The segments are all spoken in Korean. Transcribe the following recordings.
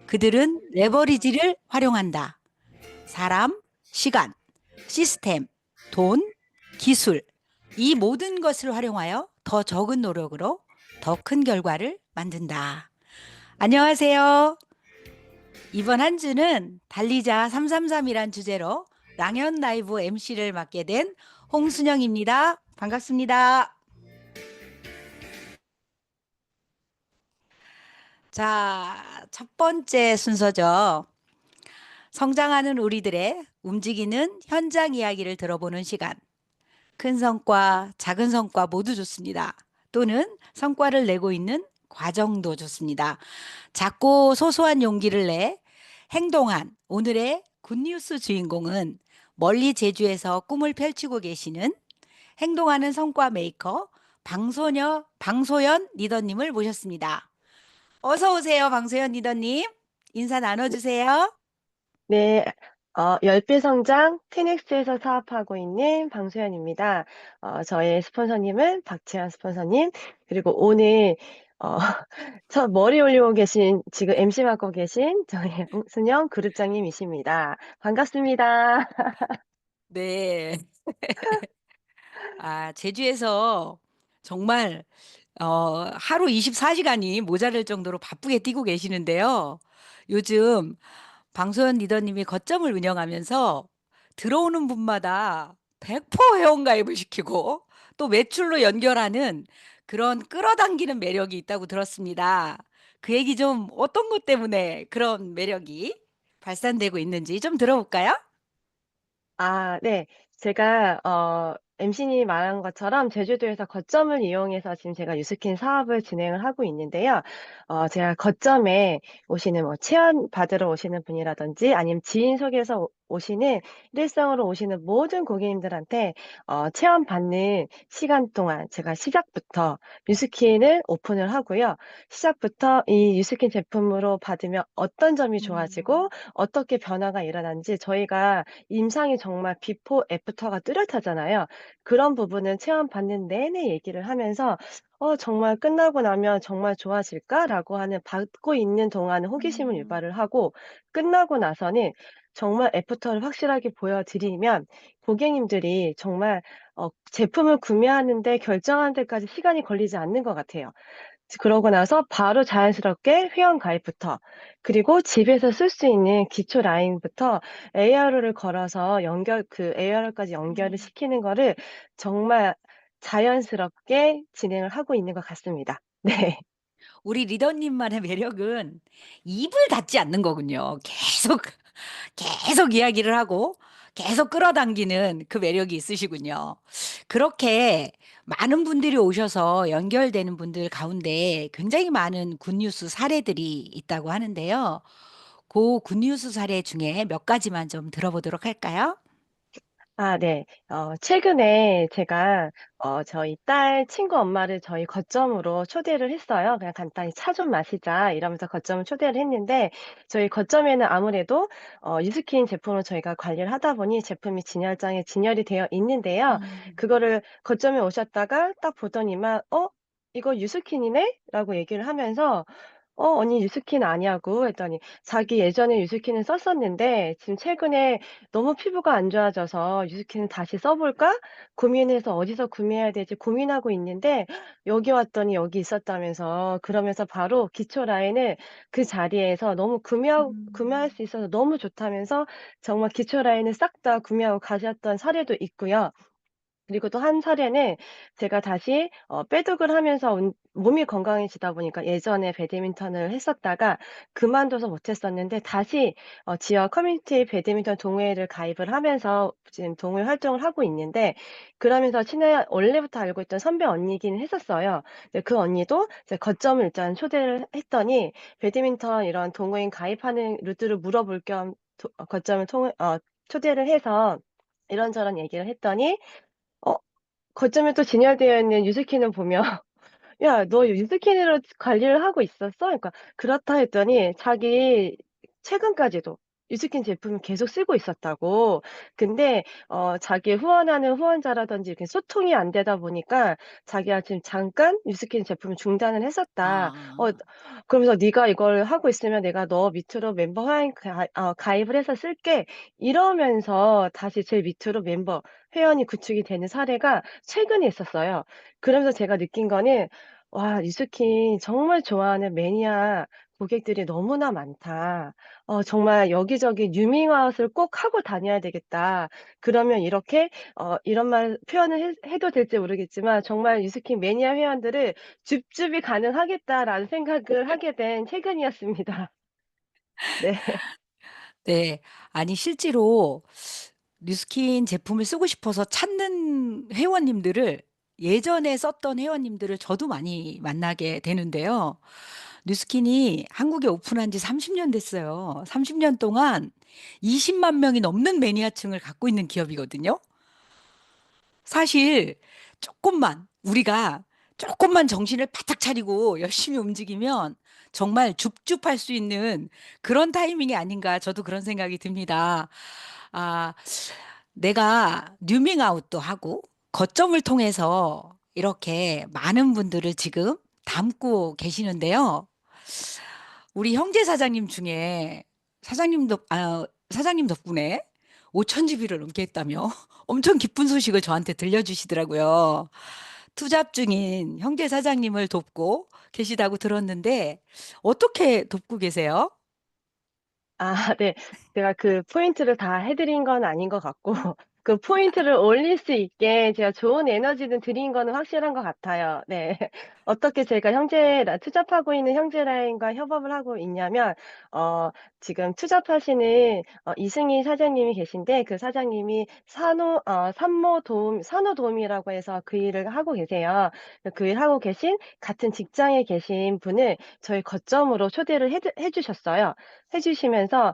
그들은 레버리지를 활용한다. 사람, 시간, 시스템, 돈, 기술, 이 모든 것을 활용하여 더 적은 노력으로 더 큰 결과를 만든다. 안녕하세요. 이번 한 주는 달리자 333이란 주제로 랑연 라이브 MC를 맡게 된 홍순영입니다. 반갑습니다. 자, 첫 번째 순서죠. 성장하는 우리들의 움직이는 현장 이야기를 들어보는 시간. 큰 성과, 작은 성과 모두 좋습니다. 또는 성과를 내고 있는 과정도 좋습니다. 작고 소소한 용기를 내 행동한 오늘의 굿뉴스 주인공은 멀리 제주에서 꿈을 펼치고 계시는 행동하는 성과 메이커 방소연 리더님을 모셨습니다. 어서 오세요, 방소연 리더님. 인사 나눠주세요. 네, 열배 성장 티넥스에서 사업하고 있는 방소연입니다. 저의 스폰서님은 박채연 스폰서님, 그리고 오늘, 어, 저 머리 올리고 계신, 지금 MC 맡고 계신 저의 홍순영 그룹장님이십니다. 반갑습니다. 네. 제주에서 정말 하루 24시간이 모자랄 정도로 바쁘게 뛰고 계시는데요. 요즘 방소연 리더님이 거점을 운영하면서 들어오는 분마다 100% 회원가입을 시키고 또 매출로 연결하는 그런 끌어당기는 매력이 있다고 들었습니다. 그 얘기 좀 어떤 것 때문에 그런 매력이 발산되고 있는지 좀 들어볼까요? 네. 제가 MC님이 말한 것처럼 제주도에서 거점을 이용해서 지금 제가 유스킨 사업을 진행을 하고 있는데요. 제가 거점에 오시는 체험 받으러 오시는 분이라든지 아니면 지인 소개해서 오시는 일회성으로 오시는 모든 고객님들한테 체험 받는 시간 동안 제가 시작부터 유스킨을 오픈을 하고요. 시작부터 이 유스킨 제품으로 받으면 어떤 점이 좋아지고 음. 어떻게 변화가 일어나는지 저희가 임상이 정말 비포 애프터가 뚜렷하잖아요. 그런 부분은 체험받는 내내 얘기를 하면서 정말 끝나고 나면 정말 좋아질까?'라고 하는 받고 있는 동안은 호기심을 음. 유발을 하고 끝나고 나서는 정말 애프터를 확실하게 보여드리면 고객님들이 정말 제품을 구매하는 데 결정하는 데까지 시간이 걸리지 않는 것 같아요. 그러고 나서 바로 자연스럽게 회원 가입부터 그리고 집에서 쓸 수 있는 기초 라인부터 ARO를 걸어서 ARO까지 연결을 음. 시키는 거를 정말 자연스럽게 진행을 하고 있는 것 같습니다. 네. 우리 리더님만의 매력은 입을 닫지 않는 거군요. 계속 이야기를 하고 계속 끌어당기는 그 매력이 있으시군요. 그렇게 많은 분들이 오셔서 연결되는 분들 가운데 굉장히 많은 굿뉴스 사례들이 있다고 하는데요. 그 굿뉴스 사례 중에 몇 가지만 좀 들어보도록 할까요? 네. 최근에 제가 저희 딸 친구 엄마를 저희 거점으로 초대를 했어요. 그냥 간단히 "차 좀 마시자." 이러면서 거점을 초대를 했는데 저희 거점에는 아무래도 유스킨 제품을 저희가 관리를 하다 보니 제품이 진열장에 진열이 되어 있는데요. 음. 그거를 거점에 오셨다가 딱 보더니만 "어 이거 유스킨이네?"라고 얘기를 하면서 언니 유스킨 아냐고." 했더니 자기 예전에 유스킨을 썼었는데 지금 최근에 너무 피부가 안 좋아져서 '유스킨을 다시 써 볼까?' 고민해서 어디서 구매해야 될지 고민하고 있는데 여기 왔더니 여기 있었다면서 그러면서 바로 기초 라인을 그 자리에서 너무 구매할 음. 수 있어서 너무 좋다면서 정말 기초 라인을 싹 다 구매하고 가셨던 사례도 있고요. 그리고 또 한 사례는 제가 다시 빼독을 하면서 몸이 건강해지다 보니까 예전에 배드민턴을 했었다가 그만둬서 못 했었는데 다시 지역 커뮤니티 배드민턴 동호회를 가입을 하면서 지금 동호회 활동을 하고 있는데 그러면서 원래부터 알고 있던 선배 언니이긴 했었어요. 근데 그 언니도 이제 거점을 일단 초대를 했더니 배드민턴 이런 동호회 가입하는 루트를 물어볼 겸 거점을 초대를 해서 이런저런 얘기를 했더니 어 거점에 또 진열되어 있는 유스킨을 보며 "야 너 유스킨으로 관리를 하고 있었어?" 그러니까 "그렇다." 했더니 자기 최근까지도 뉴스킨 제품을 계속 쓰고 있었다고. 근데 자기 후원하는 후원자라든지 이렇게 소통이 안 되다 보니까 자기가 지금 잠깐 뉴스킨 제품을 중단을 했었다. 아. 그러면서 "네가 이걸 하고 있으면 내가 너 밑으로 멤버 회원 가입을 해서 쓸게." 이러면서 다시 제 밑으로 멤버 회원이 구축이 되는 사례가 최근에 있었어요. 그러면서 제가 느낀 거는 '와 뉴스킨 정말 좋아하는 매니아 고객들이 너무나 많다. 정말 여기저기 뉴밍아웃을 꼭 하고 다녀야 되겠다. 그러면 이렇게 이런 말 표현을 해도 될지 모르겠지만 정말 뉴스킨 매니아 회원들을 줍줍이 가능하겠다.'라는 생각을 하게 된 최근이었습니다. 네. 네. 아니 실제로 뉴스킨 제품을 쓰고 싶어서 찾는 회원님들을 예전에 썼던 회원님들을 저도 많이 만나게 되는데요. 뉴스킨이 한국에 오픈한 지 30년 됐어요. 30년 동안 20만 명이 넘는 매니아층을 갖고 있는 기업이거든요. 사실 쪼끔만 우리가 쪼끔만 정신을 바짝 차리고 열심히 움직이면 정말 줍줍할 수 있는 그런 타이밍이 아닌가 저도 그런 생각이 듭니다. 아 내가 뉴밍 아웃도 하고 거점을 통해서 이렇게 많은 분들을 지금 담고 계시는데요. 우리 형제 사장님 중에 사장님 덕분에 5천 지비를 넘게 했다며 엄청 기쁜 소식을 저한테 들려주시더라고요. 투잡 중인 형제 사장님을 돕고 계시다고 들었는데 어떻게 돕고 계세요? 네. 제가 그 포인트를 다 해 드린 건 아닌 것 같고 그 포인트를 올릴 수 있게 제가 좋은 에너지는 드린 거는 확실한 것 같아요. 네. 어떻게 제가 투잡하고 있는 형제 라인과 협업을 하고 있냐면 지금 투잡하시는 이승희 사장님이 계신데 그 사장님이 산모도움이라고 해서 그 일을 하고 계세요. 그 일 하고 계신 같은 직장에 계신 분을 저희 거점으로 초대를 해 주셨어요. 해 주시면서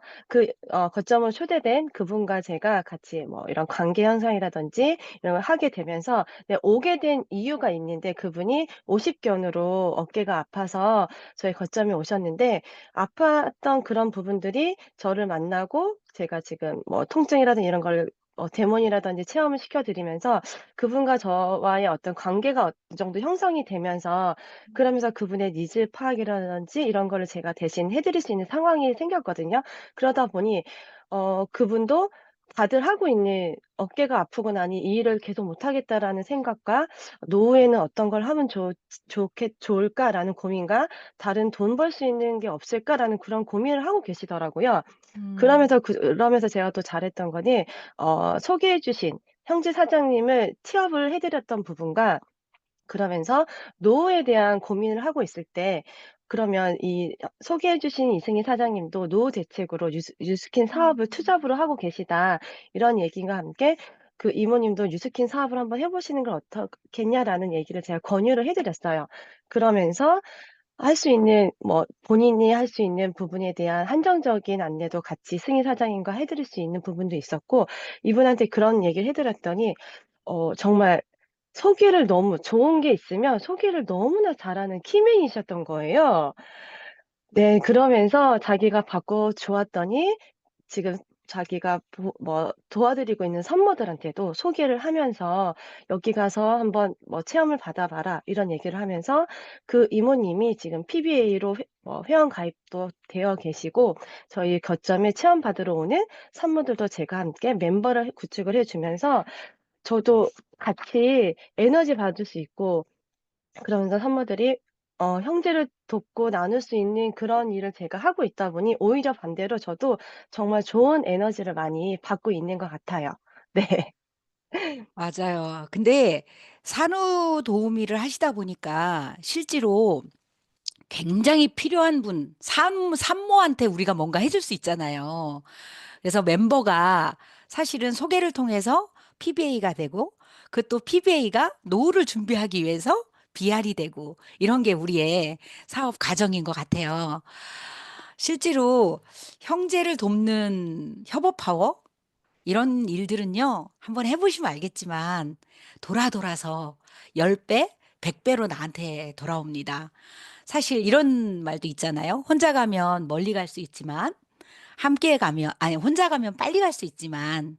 거점으로 초대된 그분과 제가 같이 뭐 이런 관계 형성이라든지 이런 걸 하게 되면서 네 오게 된 이유가 있는데 그분이 오십견으로 어깨가 아파서 저희 거점에 오셨는데 아팠던 그런 부분들이 저를 만나고 제가 지금 뭐 통증이라든지 이런 걸 데모니라든지 체험을 시켜 드리면서 그분과 저와의 어떤 관계가 어느 정도 형성이 되면서 그러면서 그분의 니즈 파악이라든지 이런 거를 제가 대신 해 드릴 수 있는 상황이 생겼거든요. 그러다 보니 그분도 다들 하고 있는 '어깨가 아프고 나니 이 일을 계속 못 하겠다.'라는 생각과 '노후에는 어떤 걸 하면 좋을까?'라는 고민과 '다른 돈 벌 수 있는 게 없을까?'라는 그런 고민을 하고 계시더라고요. 음. 그러면서 제가 또 잘했던 거는 소개해 주신 형제 사장님을 취업을 해 드렸던 부분과 그러면서 노후에 대한 고민을 하고 있을 때 그러면 소개해 주신 이승희 사장님도 노후 대책으로 뉴스킨 사업을 투잡으로 하고 계시다. 이런 얘기와 함께 그 이모님도 "뉴스킨 사업을 한번 해 보시는 건 어떻겠냐."라는 얘기를 제가 권유를 해 드렸어요. 그러면서 할 수 있는 뭐 본인이 할 수 있는 부분에 대한 한정적인 안내도 같이 승희 사장님과 해 드릴 수 있는 부분도 있었고 이분한테 그런 얘기를 해 드렸더니 정말 소개를 너무 좋은 게 있으면 소개를 너무나 잘하는 키맨이셨던 거예요. 네. 그러면서 자기가 받고 좋았더니 지금 자기가 도와드리고 있는 산모들한테도 소개를 하면서 "여기 가서 한번 뭐 체험을 받아 봐라." 이런 얘기를 하면서 그 이모님이 지금 PBA로 회원 가입도 되어 계시고 저희 거점에 체험 받으러 오는 산모들도 제가 함께 멤버를 구축을 해 주면서 저도 같이 에너지 받을 수 있고 그러면서 산모들이 형제를 돕고 나눌 수 있는 그런 일을 제가 하고 있다 보니 오히려 반대로 저도 정말 좋은 에너지를 많이 받고 있는 것 같아요. 네. 맞아요. 근데 산후도우미를 하시다 보니까 실제로 굉장히 필요한 분 산모한테 우리가 뭔가 해줄 수 있잖아요. 그래서 멤버가 사실은 소개를 통해서 PBA가 되고 그 또 PBA가 노후를 준비하기 위해서 BR이 되고 이런 게 우리의 사업 과정인 것 같아요. 실제로 형제를 돕는 협업 파워 이런 일들은요. 한번 해 보시면 알겠지만 돌아서 10배, 배, 100배 배로 나한테 돌아옵니다. 사실 이런 말도 있잖아요. "혼자 가면 멀리 갈 수 있지만 함께 가면, 아니, 혼자 가면 빨리 갈 수 있지만,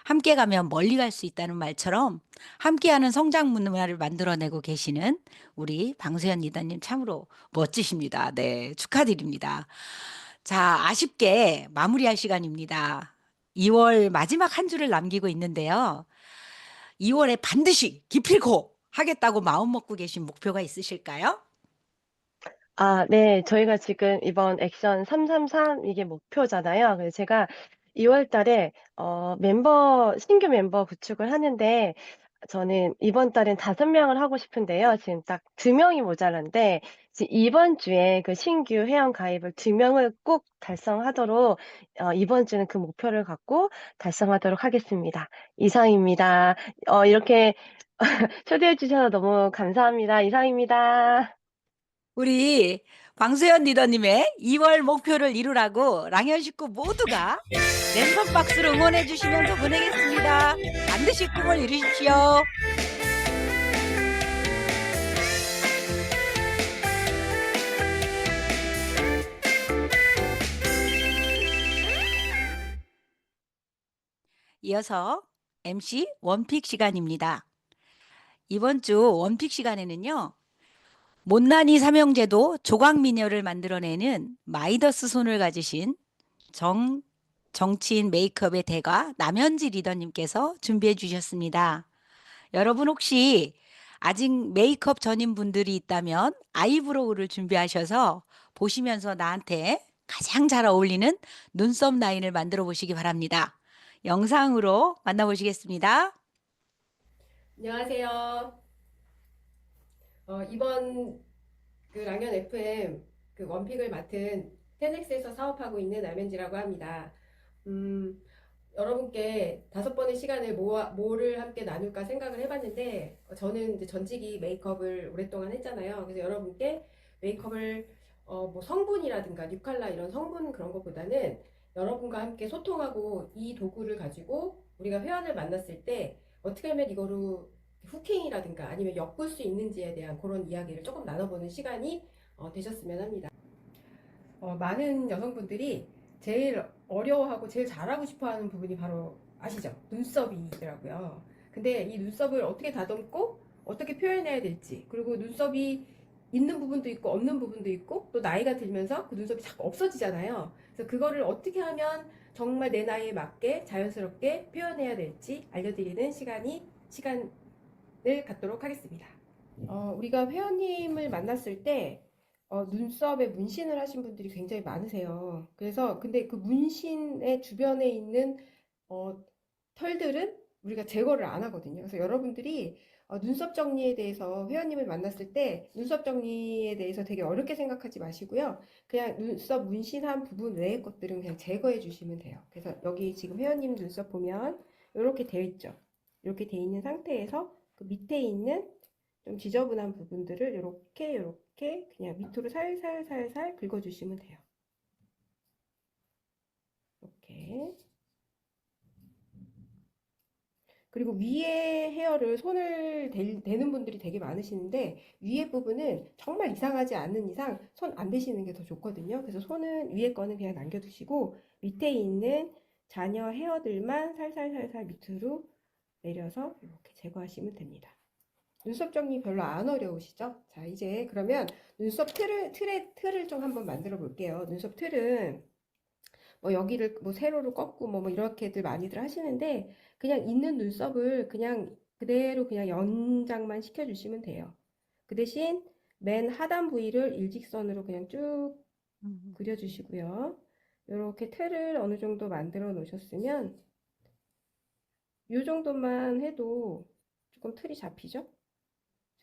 함께 가면 멀리 갈 수 있다는 말처럼, 함께하는 성장 문화를 만들어내고 계시는 우리 방수연 리더님 참으로 멋지십니다. 네, 축하드립니다. 자, 아쉽게 마무리할 시간입니다. 2월 마지막 한 주를 남기고 있는데요. 2월에 반드시 기필코 하겠다고 마음 먹고 계신 목표가 있으실까요? 아 네. 저희가 지금 이번 액션 333 이게 목표잖아요. 그래서 제가 2월 달에 신규 멤버 구축을 하는데 저는 이번 달엔 5 명을 하고 싶은데요. 지금 딱 2 명이 모자란데 지금 이번 주에 그 신규 회원 가입을 2 명을 꼭 달성하도록 이번 주는 그 목표를 갖고 달성하도록 하겠습니다. 이상입니다. 이렇게 초대해 주셔서 너무 감사합니다. 이상입니다. 우리 방수연 리더님의 2월 목표를 이루라고 랑현 식구 모두가 랜선 박스로 응원해 주시면서 보내겠습니다. 반드시 꿈을 이루십시오. 이어서 MC 원픽 시간입니다. 이번 주 원픽 시간에는요. 못난이 삼형제도 조각미녀를 만들어내는 마이더스 손을 가지신 정치인 메이크업의 대가 남현지 리더님께서 준비해 주셨습니다. 여러분 혹시 아직 메이크업 전인 분들이 있다면 아이브로우를 준비하셔서 보시면서 나한테 가장 잘 어울리는 눈썹 라인을 만들어 보시기 바랍니다. 영상으로 만나보시겠습니다. 안녕하세요. 이번 그 랑연 FM 그 원픽을 맡은 테넥스에서 사업하고 있는 남현지라고 합니다. 음, 여러분께 5번의 시간을 뭐를 함께 나눌까 생각을 해봤는데, 저는 이제 전직이 메이크업을 오랫동안 했잖아요. 그래서 여러분께 메이크업을 뭐 성분이라든가 뉴칼라 이런 성분 그런 것보다는 여러분과 함께 소통하고 이 도구를 가지고 우리가 회원을 만났을 때 어떻게 하면 이거로 후킹이라든가 아니면 엮을 수 있는지에 대한 그런 이야기를 조금 나눠보는 시간이 되셨으면 합니다. 많은 여성분들이 제일 어려워하고 제일 잘하고 싶어하는 부분이 바로 아시죠? 눈썹이더라고요. 근데 이 눈썹을 어떻게 다듬고 어떻게 표현해야 될지, 그리고 눈썹이 있는 부분도 있고 없는 부분도 있고, 또 나이가 들면서 그 눈썹이 자꾸 없어지잖아요. 그래서 그거를 어떻게 하면 정말 내 나이에 맞게 자연스럽게 표현해야 될지 알려드리는 시간을 갖도록 하겠습니다. 우리가 회원님을 만났을 때 눈썹에 문신을 하신 분들이 굉장히 많으세요. 그래서 근데 그 문신의 주변에 있는 어, 털들은 우리가 제거를 안 하거든요. 그래서 여러분들이 눈썹 정리에 대해서 회원님을 만났을 때 눈썹 정리에 대해서 되게 어렵게 생각하지 마시고요. 그냥 눈썹 문신한 부분 외의 것들은 그냥 제거해 주시면 돼요. 그래서 여기 지금 회원님 눈썹 보면 이렇게 되어 있죠. 이렇게 되어 있는 상태에서 그 밑에 있는 좀 지저분한 부분들을 이렇게 그냥 밑으로 살살살살 긁어주시면 돼요. 이렇게. 그리고 위에 헤어를 손을 대는 분들이 되게 많으시는데 위에 부분은 정말 이상하지 않는 이상 손 안 대시는 게 더 좋거든요. 그래서 손은 위에 거는 그냥 남겨두시고 밑에 있는 잔여 헤어들만 살살살살 밑으로 내려서 이렇게 제거하시면 됩니다. 눈썹 정리 별로 안 어려우시죠? 자, 이제 그러면 눈썹 틀을 좀 한번 만들어 볼게요. 눈썹 틀은 뭐 여기를 뭐 세로로 꺾고 뭐 이렇게들 많이들 하시는데 그냥 있는 눈썹을 그냥 그대로 그냥 연장만 시켜주시면 돼요. 그 대신 맨 하단 부위를 일직선으로 그냥 쭉 그려주시고요. 이렇게 틀을 어느 정도 만들어 놓으셨으면 이 정도만 해도 조금 틀이 잡히죠?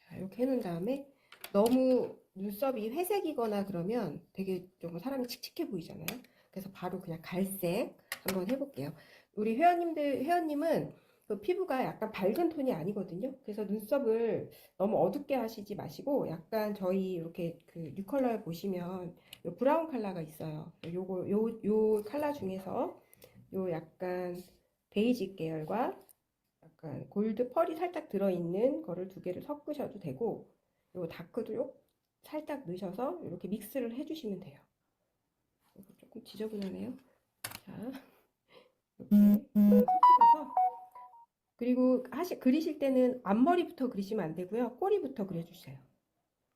자, 이렇게 해놓은 다음에 너무 눈썹이 회색이거나 그러면 되게 좀 사람이 칙칙해 보이잖아요. 그래서 바로 그냥 갈색 한번 해볼게요. 우리 회원님은 그 피부가 약간 밝은 톤이 아니거든요. 그래서 눈썹을 너무 어둡게 하시지 마시고 약간 저희 이렇게 그 뉴컬러에 보시면 요 브라운 컬러가 있어요. 요 컬러 중에서 요 약간 베이지 계열과 약간 골드 펄이 살짝 들어있는 거를 2개를 섞으셔도 되고 요 다크도 살짝 넣으셔서 이렇게 믹스를 해주시면 돼요. 조금 지저분하네요. 자, 이렇게 섞어서 그리고 그리실 때는 앞머리부터 그리시면 안 되고요. 꼬리부터 그려주세요.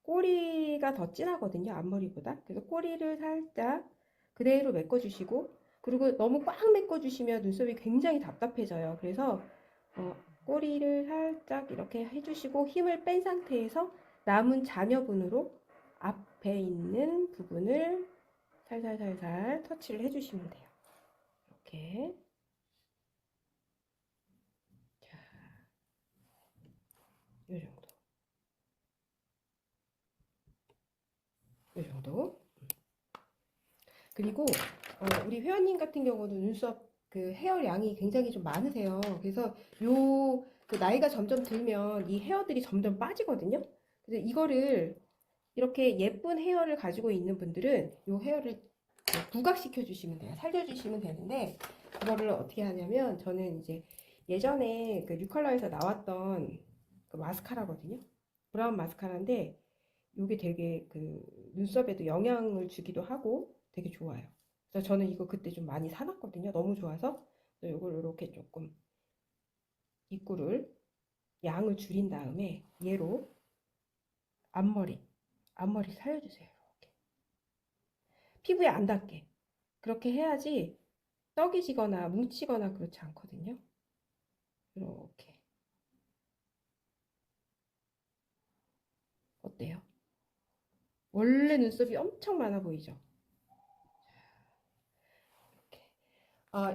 꼬리가 더 진하거든요. 앞머리보다. 그래서 꼬리를 살짝 그대로 메꿔주시고 그리고 너무 꽉 메꿔주시면 눈썹이 굉장히 답답해져요. 그래서 꼬리를 살짝 이렇게 해주시고 힘을 뺀 상태에서 남은 잔여분으로 앞에 있는 부분을 살살살살 터치를 해주시면 돼요. 이렇게. 자, 이 정도. 이 정도. 그리고 우리 회원님 같은 경우는 눈썹 그 헤어량이 굉장히 좀 많으세요. 그래서 그 나이가 점점 들면 이 헤어들이 점점 빠지거든요. 그래서 이거를 이렇게 예쁜 헤어를 가지고 있는 분들은 이 헤어를 부각시켜 주시면 돼요. 살려주시면 되는데 그거를 어떻게 하냐면 저는 이제 예전에 그 뉴컬러에서 나왔던 그 마스카라거든요. 브라운 마스카라인데 이게 되게 그 눈썹에도 영향을 주기도 하고 되게 좋아요. 그래서 저는 이거 그때 좀 많이 사놨거든요. 너무 좋아서 이걸 이렇게 조금 입구를 양을 줄인 다음에 얘로 앞머리 살려주세요. 이렇게. 피부에 안 닿게 그렇게 해야지 떡이 지거나 뭉치거나 그렇지 않거든요. 이렇게. 어때요? 원래 눈썹이 엄청 많아 보이죠?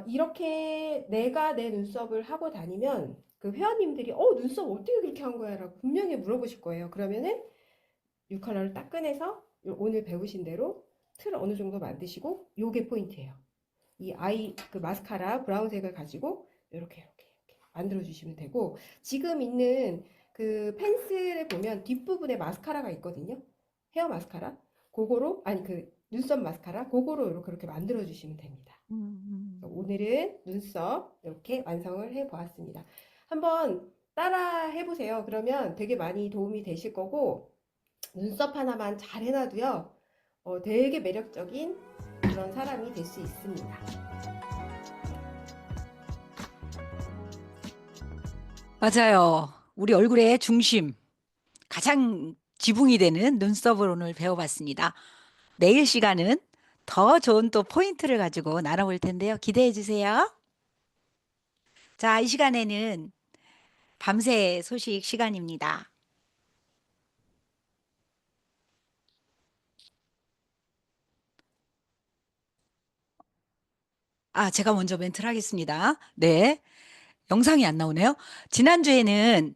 이렇게 내가 내 눈썹을 하고 다니면 그 회원님들이 눈썹 어떻게 그렇게 한 거야? 라고 분명히 물어보실 거예요. 그러면은 이 컬러를 딱 꺼내서 오늘 배우신 대로 틀 어느 정도 만드시고 요게 포인트예요. 이 그 마스카라 브라운색을 가지고 이렇게 만들어 주시면 되고 지금 있는 그 펜슬에 보면 뒷부분에 마스카라가 있거든요. 헤어 마스카라. 그거로 그 눈썹 마스카라 그거로 이렇게 만들어 주시면 됩니다. 오늘은 눈썹 이렇게 완성을 해 보았습니다. 한번 따라 해보세요. 그러면 되게 많이 도움이 되실 거고 눈썹 하나만 잘 해놔도요 되게 매력적인 그런 사람이 될 수 있습니다. 맞아요. 우리 얼굴의 중심, 가장 지붕이 되는 눈썹을 오늘 배워봤습니다. 내일 시간은 더 좋은 또 포인트를 가지고 나눠볼 텐데요. 기대해 주세요. 자, 이 시간에는 밤새 소식 시간입니다. 제가 먼저 멘트를 하겠습니다. 네. 영상이 안 나오네요. 지난주에는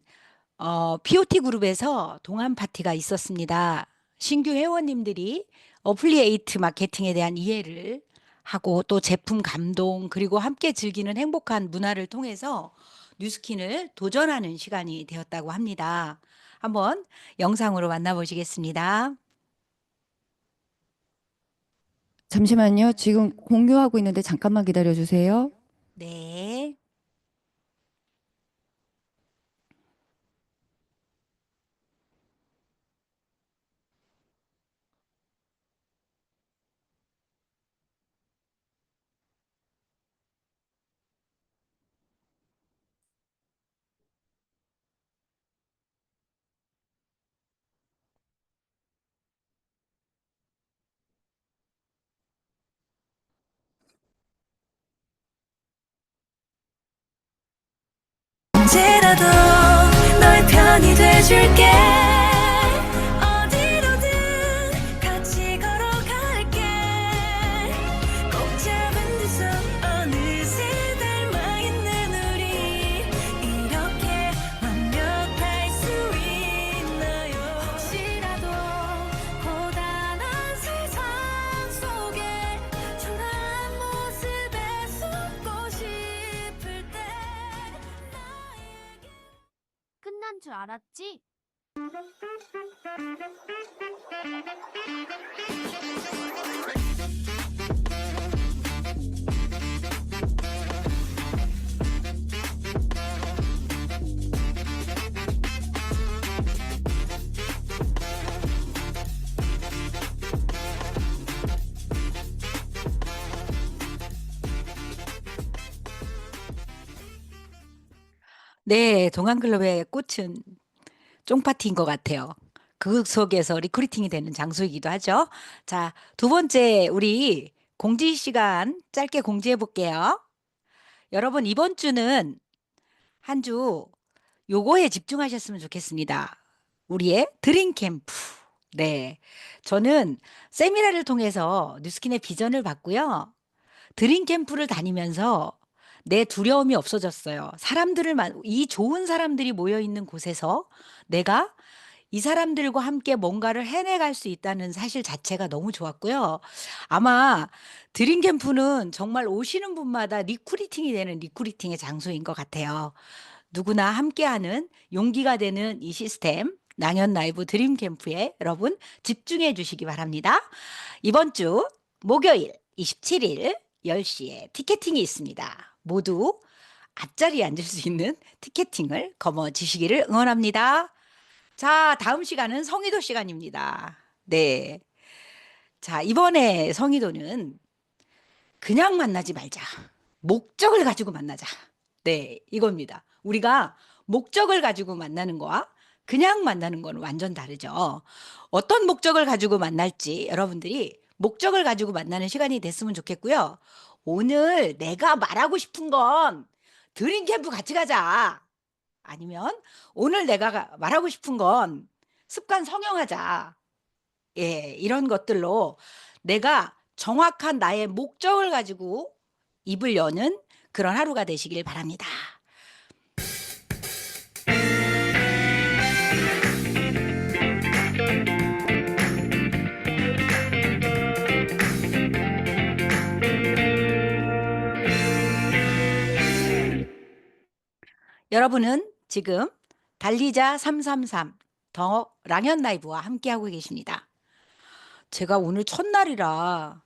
POT 그룹에서 동안 파티가 있었습니다. 신규 회원님들이 어플리에이트 마케팅에 대한 이해를 하고 또 제품 감동 그리고 함께 즐기는 행복한 문화를 통해서 뉴스킨을 도전하는 시간이 되었다고 합니다. 한번 영상으로 만나보시겠습니다. 잠시만요. 지금 공유하고 있는데 잠깐만 기다려 주세요. 네. 언제라도 널 편히 돼줄게 어디로든 같이 걸어갈게 꼭 잡은 두 손 어느새 닮아있는 우리 이렇게 완벽할 수 있나요 혹시라도 고단한 세상 속에 초라한 모습에 숨고 싶을 때 끝난 줄 알았지? 네, 동안클럽의 꽃은 쫑파티인 것 같아요. 그 속에서 리크루팅이 되는 장소이기도 하죠. 자, 두 번째, 우리 공지 시간 짧게 공지해 볼게요. 여러분, 이번 주는 한 주 요거에 집중하셨으면 좋겠습니다. 우리의 드림 캠프. 네. 저는 세미나를 통해서 뉴스킨의 비전을 봤고요. 드림 캠프를 다니면서 내 두려움이 없어졌어요. 이 좋은 사람들이 모여 있는 곳에서 내가 이 사람들과 함께 뭔가를 해내갈 수 있다는 사실 자체가 너무 좋았고요. 아마 드림 캠프는 정말 오시는 분마다 리크루팅이 되는 리크루팅의 장소인 것 같아요. 누구나 함께하는 용기가 되는 이 시스템, 낭연 라이브 드림 캠프에 여러분 집중해 주시기 바랍니다. 이번 주 목요일 27일 10시에 티켓팅이 있습니다. 모두 앞자리에 앉을 수 있는 티켓팅을 거머쥐시기를 응원합니다. 자, 다음 시간은 성의도 시간입니다. 네. 자, 이번에 성의도는 그냥 만나지 말자. 목적을 가지고 만나자. 네, 이겁니다. 우리가 목적을 가지고 만나는 거와 그냥 만나는 거는 완전 다르죠. 어떤 목적을 가지고 만날지 여러분들이 목적을 가지고 만나는 시간이 됐으면 좋겠고요. 오늘 내가 말하고 싶은 건 드림 캠프 같이 가자. 아니면 오늘 내가 말하고 싶은 건 습관 성형하자. 예, 이런 것들로 내가 정확한 나의 목적을 가지고 입을 여는 그런 하루가 되시길 바랍니다. 여러분은 지금 달리자 333 더 랑연 라이브와 함께하고 계십니다. 제가 오늘 첫날이라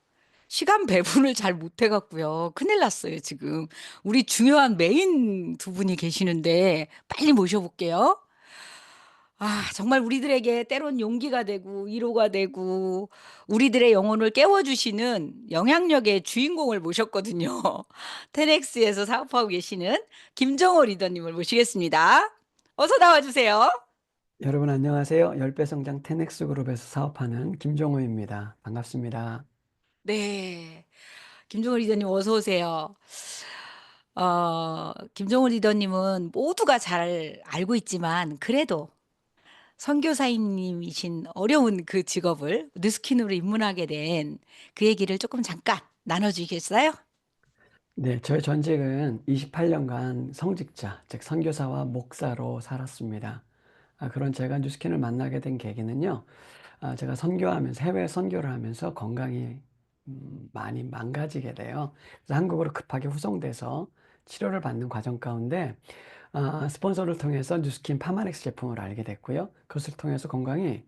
시간 배분을 잘 못해갖고요. 큰일 났어요, 지금. 우리 중요한 메인 두 분이 계시는데 빨리 모셔볼게요. 아, 정말 우리들에게 때론 용기가 되고 위로가 되고 우리들의 영혼을 깨워주시는 영향력의 주인공을 모셨거든요. 테넥스에서 사업하고 계시는 김정호 리더님을 모시겠습니다. 어서 나와주세요. 여러분 안녕하세요. 10배 성장 테넥스 그룹에서 사업하는 김종호입니다. 반갑습니다. 네. 김정호 리더님 어서 오세요. 김정호 리더님은 모두가 잘 알고 있지만 그래도 선교사님이신 어려운 그 직업을 뉴스킨으로 입문하게 된 그 얘기를 조금 잠깐 나눠주시겠어요? 네, 저의 전직은 28년간 성직자, 즉 선교사와 목사로 살았습니다. 그런 제가 뉴스킨을 만나게 된 계기는요. 제가 선교하면서 해외 선교를 하면서 건강이 많이 망가지게 돼요. 그래서 한국으로 급하게 후송돼서 치료를 받는 과정 가운데 스폰서를 통해서 뉴스킨 파마렉스 제품을 알게 됐고요. 그것을 통해서 건강이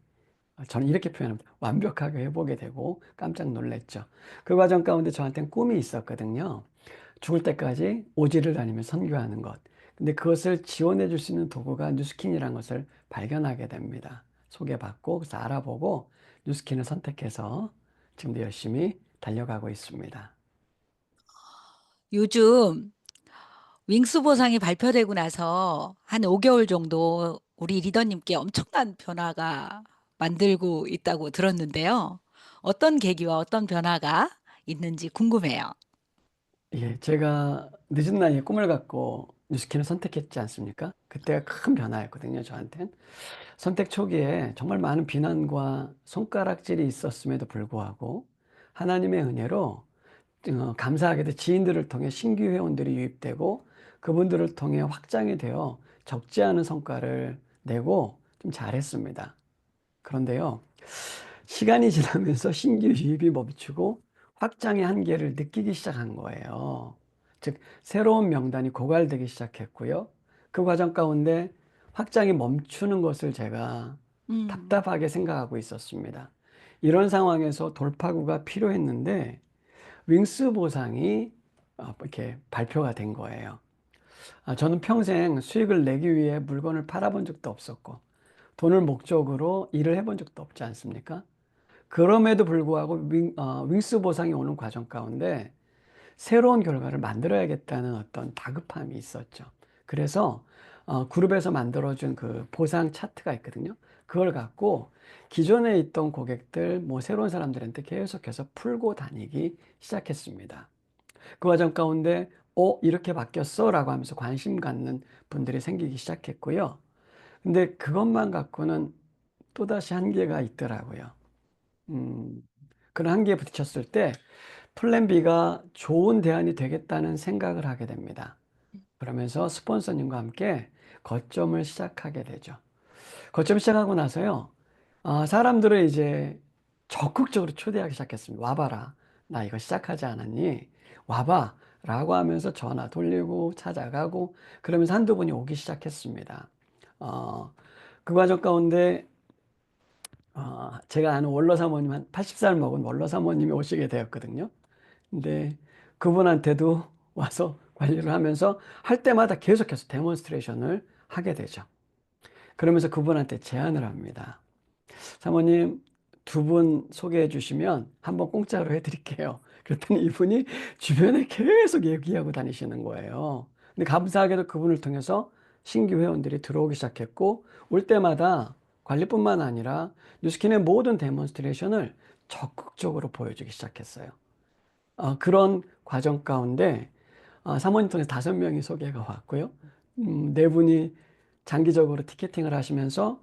저는 이렇게 표현합니다. 완벽하게 회복이 되고 깜짝 놀랐죠. 그 과정 가운데 저한테는 꿈이 있었거든요. 죽을 때까지 오지를 다니며 선교하는 것. 근데 그것을 지원해 줄 수 있는 도구가 뉴스킨이라는 것을 발견하게 됩니다. 소개받고 그래서 알아보고 뉴스킨을 선택해서 지금도 열심히 달려가고 있습니다. 요즘 윙스 보상이 발표되고 나서 한 5개월 정도 우리 리더님께 엄청난 변화가 만들고 있다고 들었는데요. 어떤 계기와 어떤 변화가 있는지 궁금해요. 예, 제가 늦은 나이에 꿈을 갖고 뉴스킨을 선택했지 않습니까? 그때가 큰 변화였거든요, 저한테는. 선택 초기에 정말 많은 비난과 손가락질이 있었음에도 불구하고 하나님의 은혜로 감사하게도 지인들을 통해 신규 회원들이 유입되고 그분들을 통해 확장이 되어 적지 않은 성과를 내고 좀 잘했습니다. 그런데요, 시간이 지나면서 신규 유입이 멈추고 확장의 한계를 느끼기 시작한 거예요. 즉, 새로운 명단이 고갈되기 시작했고요. 그 과정 가운데 확장이 멈추는 것을 제가 답답하게 생각하고 있었습니다. 이런 상황에서 돌파구가 필요했는데 윙스 보상이 이렇게 발표가 된 거예요. 저는 평생 수익을 내기 위해 물건을 팔아본 적도 없었고 돈을 목적으로 일을 해본 적도 없지 않습니까? 그럼에도 불구하고 윙스 보상이 오는 과정 가운데 새로운 결과를 만들어야겠다는 어떤 다급함이 있었죠. 그래서 그룹에서 만들어준 그 보상 차트가 있거든요. 그걸 갖고 기존에 있던 고객들, 뭐 새로운 사람들한테 계속해서 풀고 다니기 시작했습니다. 그 과정 가운데, 이렇게 바뀌었어? 라고 하면서 관심 갖는 분들이 생기기 시작했고요. 근데 그것만 갖고는 또다시 한계가 있더라고요. 그런 한계에 부딪혔을 때 플랜 B가 좋은 대안이 되겠다는 생각을 하게 됩니다. 그러면서 스폰서님과 함께 거점을 시작하게 되죠. 거점 시작하고 나서요, 사람들을 이제 적극적으로 초대하기 시작했습니다. 와봐라. 나 이거 시작하지 않았니? 와봐. 라고 하면서 전화 돌리고 찾아가고 그러면서 한두 분이 오기 시작했습니다. 그 과정 가운데 제가 아는 원로 사모님, 한 80살 먹은 원로 사모님이 오시게 되었거든요. 근데 그분한테도 와서 관리를 하면서 할 때마다 계속해서 데몬스트레이션을 하게 되죠. 그러면서 그분한테 제안을 합니다. 사모님, 두 분 소개해 주시면 한번 공짜로 해드릴게요. 그랬더니 이분이 주변에 계속 얘기하고 다니시는 거예요. 근데 감사하게도 그분을 통해서 신규 회원들이 들어오기 시작했고, 올 때마다 관리뿐만 아니라 뉴스킨의 모든 데몬스트레이션을 적극적으로 보여주기 시작했어요. 그런 과정 가운데 사모님 통해서 5명이 소개가 왔고요. 네 분이 장기적으로 티켓팅을 하시면서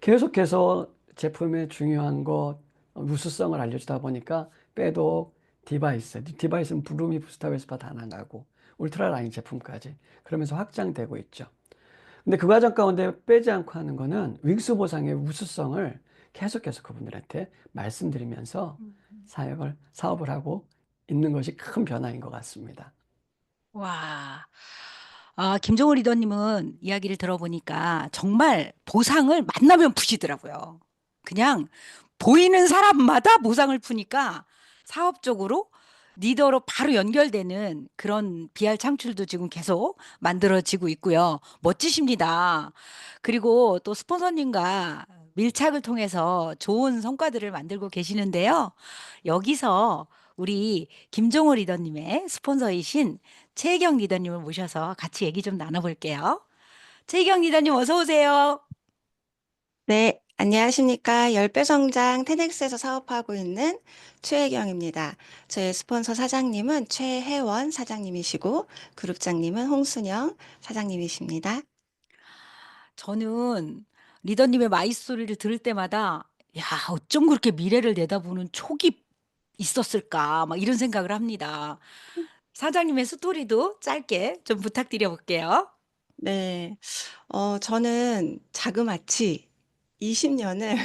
계속해서 제품의 중요한 것, 우수성을 알려주다 보니까 빼독, 디바이스는 부루미, 부스타, 웨스파 다 나가고 울트라 라인 제품까지 그러면서 확장되고 있죠. 근데 그 과정 가운데 빼지 않고 하는 거는 윙스 보상의 우수성을 계속해서 그분들한테 말씀드리면서 사업을 하고 있는 것이 큰 변화인 것 같습니다. 와. 김종호 리더님은 이야기를 들어보니까 정말 보상을 만나면 푸시더라고요. 그냥 보이는 사람마다 보상을 푸니까 사업적으로 리더로 바로 연결되는 그런 BR 창출도 지금 계속 만들어지고 있고요. 멋지십니다. 그리고 또 스폰서님과 밀착을 통해서 좋은 성과들을 만들고 계시는데요. 여기서 우리 김종호 리더님의 스폰서이신 최혜경 리더님을 모셔서 같이 얘기 좀 나눠볼게요. 최혜경 리더님 어서 오세요. 네, 안녕하십니까. 10배 성장 테넥스에서 사업하고 있는 최혜경입니다. 저의 스폰서 사장님은 최혜원 사장님이시고, 그룹장님은 홍순영 사장님이십니다. 저는 리더님의 마이스토리를 들을 때마다 야, 어쩜 그렇게 미래를 내다보는 촉이 있었을까? 막 이런 생각을 합니다. 사장님의 스토리도 짧게 좀 부탁드려 볼게요. 네, 저는 자그마치 20년을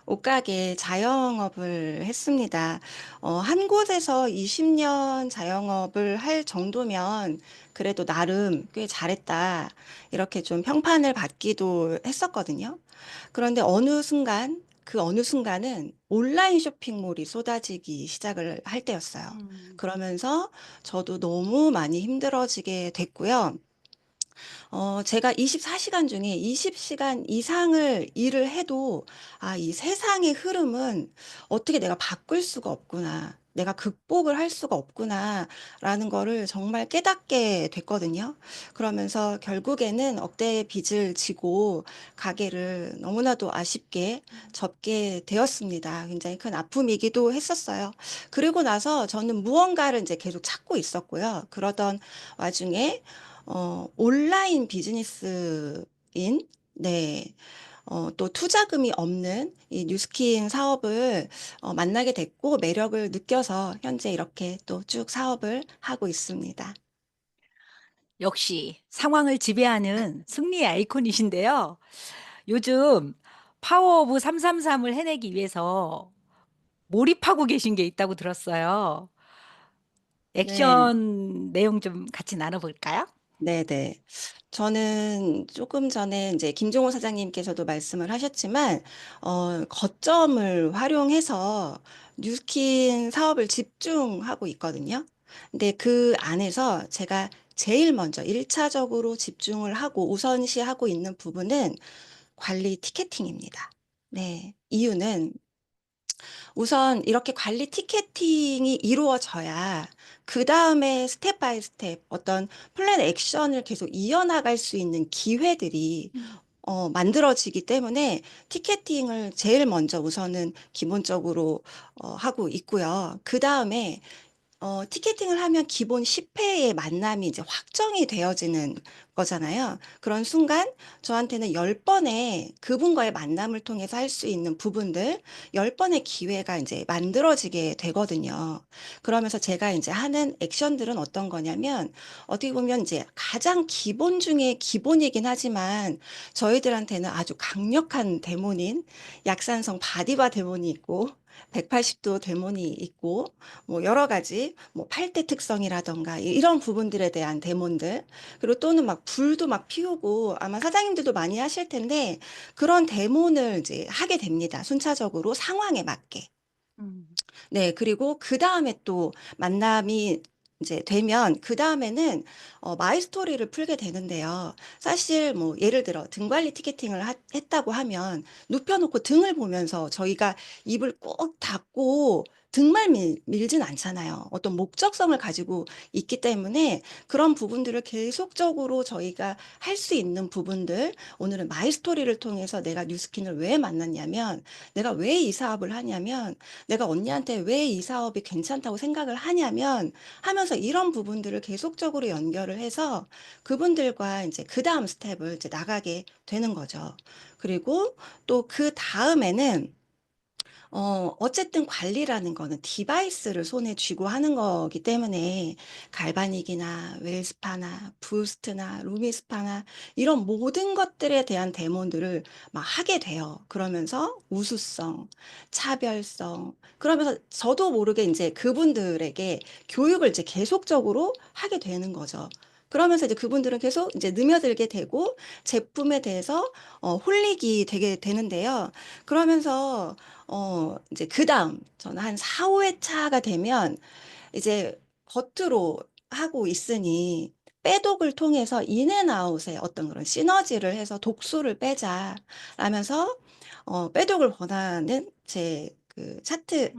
옷가게 자영업을 했습니다. 한 곳에서 20년 자영업을 할 정도면 그래도 나름 꽤 잘했다. 이렇게 좀 평판을 받기도 했었거든요. 그런데 그 어느 순간은 온라인 쇼핑몰이 쏟아지기 시작을 할 때였어요. 그러면서 저도 너무 많이 힘들어지게 됐고요. 제가 24시간 중에 20시간 이상을 일을 해도, 이 세상의 흐름은 어떻게 내가 바꿀 수가 없구나. 내가 극복을 할 수가 없구나. 라는 거를 정말 깨닫게 됐거든요. 그러면서 결국에는 억대의 빚을 지고 가게를 너무나도 아쉽게 접게 되었습니다. 굉장히 큰 아픔이기도 했었어요. 그리고 나서 저는 무언가를 이제 계속 찾고 있었고요. 그러던 와중에 온라인 비즈니스인, 네, 또 투자금이 없는 이 뉴스킨 사업을 만나게 됐고 매력을 느껴서 현재 이렇게 또 쭉 사업을 하고 있습니다. 역시 상황을 지배하는 승리의 아이콘이신데요. 요즘 파워 오브 333을 해내기 위해서 몰입하고 계신 게 있다고 들었어요. 네. 액션 내용 좀 같이 나눠볼까요? 네네. 저는 조금 전에 이제 김종호 사장님께서도 말씀을 하셨지만, 거점을 활용해서 뉴스킨 사업을 집중하고 있거든요. 근데 그 안에서 제가 제일 먼저 1차적으로 집중을 하고 우선시하고 있는 부분은 관리 티켓팅입니다. 네. 이유는 우선 이렇게 관리 티켓팅이 이루어져야 그다음에 스텝 바이 스텝 어떤 플랜 액션을 계속 이어나갈 수 있는 기회들이 만들어지기 때문에 티켓팅을 제일 먼저 우선은 기본적으로 하고 있고요. 그다음에 티켓팅을 하면 기본 10회의 만남이 이제 확정이 되어지는 거잖아요. 그런 순간 저한테는 10번의 그분과의 만남을 통해서 할 수 있는 부분들, 10번의 기회가 이제 만들어지게 되거든요. 그러면서 제가 이제 하는 액션들은 어떤 거냐면, 어떻게 보면 이제 가장 기본 중에 기본이긴 하지만, 저희들한테는 아주 강력한 데모닌, 약산성 바디바 데모니 있고, 180도 데모니 있고, 뭐 여러 가지 뭐 팔대 특성이라던가 이런 부분들에 대한 데몬들, 그리고 또는 막 불도 막 피우고 아마 사장님들도 많이 하실 텐데 그런 데몬을 이제 하게 됩니다. 순차적으로 상황에 맞게. 음. 네, 그리고 그 다음에 또 만남이 이제 되면 그 다음에는 마이 스토리를 풀게 되는데요. 사실 뭐 예를 들어 등 관리 티켓팅을 했다고 하면 눕혀놓고 등을 보면서 저희가 입을 꼭 닫고 등만 밀진 않잖아요. 어떤 목적성을 가지고 있기 때문에 그런 부분들을 계속적으로 저희가 할 수 있는 부분들, 오늘은 마이 스토리를 통해서 내가 뉴스킨을 왜 만났냐면, 내가 왜 이 사업을 하냐면, 내가 언니한테 왜 이 사업이 괜찮다고 생각을 하냐면 하면서 이런 부분들을 계속적으로 연결을 해서 그분들과 이제 그 다음 스텝을 이제 나가게 되는 거죠. 그리고 또 그 다음에는 어쨌든 관리라는 거는 디바이스를 손에 쥐고 하는 거기 때문에 갈바닉이나 웰스파나 부스트나 루미스파나 이런 모든 것들에 대한 데모들을 막 하게 돼요. 그러면서 우수성, 차별성, 그러면서 저도 모르게 이제 그분들에게 교육을 이제 계속적으로 하게 되는 거죠. 그러면서 이제 그분들은 계속 이제 느며들게 되고 제품에 대해서 홀릭이 되게 되는데요. 그러면서 이제 그다음 저는 한 4-5회 차가 되면 이제 겉으로 하고 있으니 빼독을 통해서 인앤아웃의 어떤 그런 시너지를 해서 독소를 빼자 라면서 빼독을 권하는 제 그 차트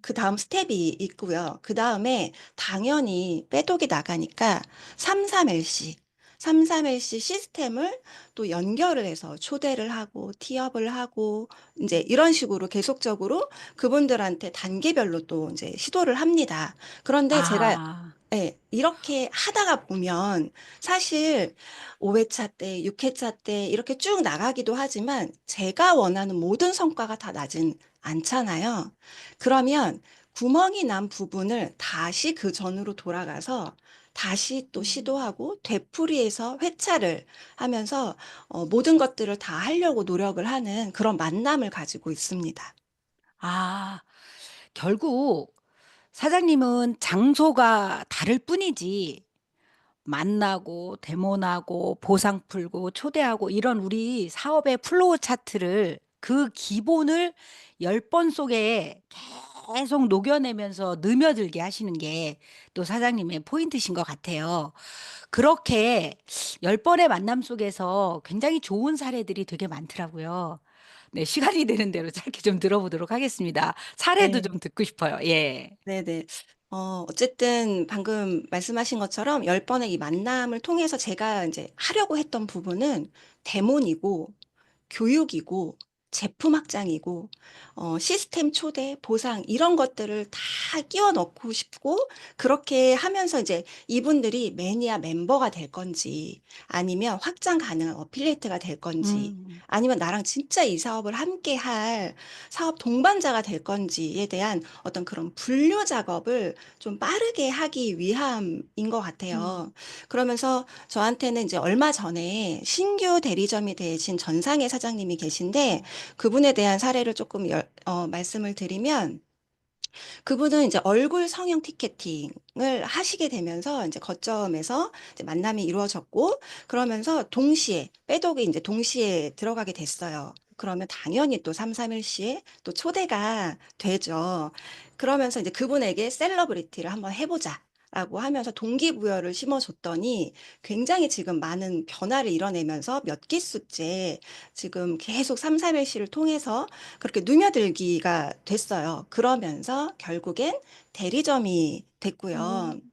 그 다음 스텝이 있고요. 그 다음에 당연히 빼독이 나가니까 33LC, 33LC 시스템을 또 연결을 해서 초대를 하고 티업을 하고 이제 이런 식으로 계속적으로 그분들한테 단계별로 또 이제 시도를 합니다. 그런데 제가 아, 예, 이렇게 하다가 보면 사실 5회차 때, 6회차 때 이렇게 쭉 나가기도 하지만 제가 원하는 모든 성과가 다 나진 않잖아요. 그러면 구멍이 난 부분을 다시 그 전으로 돌아가서 다시 또 시도하고 되풀이해서 회차를 하면서 모든 것들을 다 하려고 노력을 하는 그런 만남을 가지고 있습니다. 아, 결국 사장님은 장소가 다를 뿐이지 만나고 데모나고 보상 풀고 초대하고 이런 우리 사업의 플로우 차트를 그 기본을 10번 속에 계속 녹여내면서 느며들게 하시는 게 또 사장님의 포인트신 것 같아요. 그렇게 10번의 만남 속에서 굉장히 좋은 사례들이 되게 많더라고요. 네, 시간이 되는 대로 짧게 좀 들어보도록 하겠습니다. 사례도 네. 좀 듣고 싶어요. 예. 네네. 어쨌든 방금 말씀하신 것처럼 10번의 이 만남을 통해서 제가 이제 하려고 했던 부분은 데몬이고 교육이고 제품 확장이고 시스템 초대, 보상 이런 것들을 다 끼워 넣고 싶고 그렇게 하면서 이제 이분들이 매니아 멤버가 될 건지 아니면 확장 가능한 어필리에이트가 될 건지 음. 아니면 나랑 진짜 이 사업을 함께 할 사업 동반자가 될 건지에 대한 어떤 그런 분류 작업을 좀 빠르게 하기 위함인 것 같아요. 그러면서 저한테는 이제 얼마 전에 신규 대리점이 되신 전상의 사장님이 계신데 그분에 대한 사례를 조금 말씀을 드리면 그분은 이제 얼굴 성형 티켓팅을 하시게 되면서 이제 거점에서 이제 만남이 이루어졌고 그러면서 동시에 빼독이 이제 동시에 들어가게 됐어요. 그러면 당연히 또 331C에 또 초대가 되죠. 그러면서 이제 그분에게 셀러브리티를 한번 해보자. 라고 하면서 동기부여를 심어줬더니 굉장히 지금 많은 변화를 이뤄내면서 몇 기수째 지금 계속 3, 4일씩을 통해서 그렇게 누며들기가 됐어요. 그러면서 결국엔 대리점이 됐고요. 음.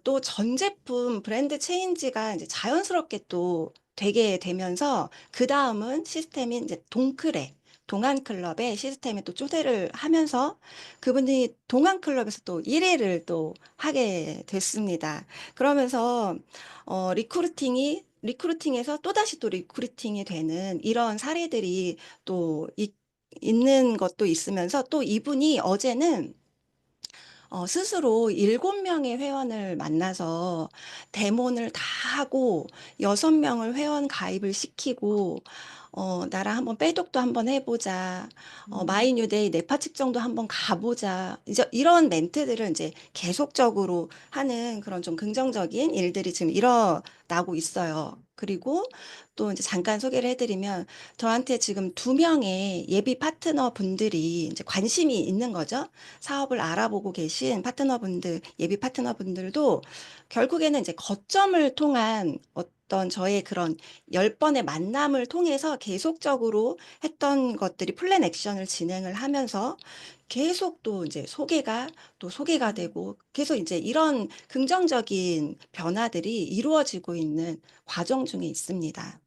또 전 제품 브랜드 체인지가 이제 자연스럽게 또 되게 되면서 그다음은 시스템이 이제 동크레, 동안클럽의 시스템에 또 초대를 하면서 그분이 동안클럽에서 또 1위를 또 하게 됐습니다. 그러면서 리크루팅에서 또다시 또 리크루팅이 되는 이런 사례들이 또 있는 것도 있으면서 또 이분이 어제는 스스로 7명의 회원을 만나서 데모를 다 하고 6명을 회원 가입을 시키고 나랑 한번 빼독도 한번 해보자. 마이뉴데이 네파 측정도 한번 가보자. 이제 이런 멘트들을 이제 계속적으로 하는 그런 좀 긍정적인 일들이 지금 일어나고 있어요. 그리고 또 이제 잠깐 소개를 해드리면 저한테 지금 2명의 예비 파트너 분들이 이제 관심이 있는 거죠. 사업을 알아보고 계신 파트너분들, 예비 파트너분들도 결국에는 이제 거점을 통한 어떤 저의 그런 10번의 만남을 통해서 계속적으로 했던 것들이 플랜 액션을 진행을 하면서 계속 또 이제 소개가 되고 계속 이제 이런 긍정적인 변화들이 이루어지고 있는 과정 중에 있습니다.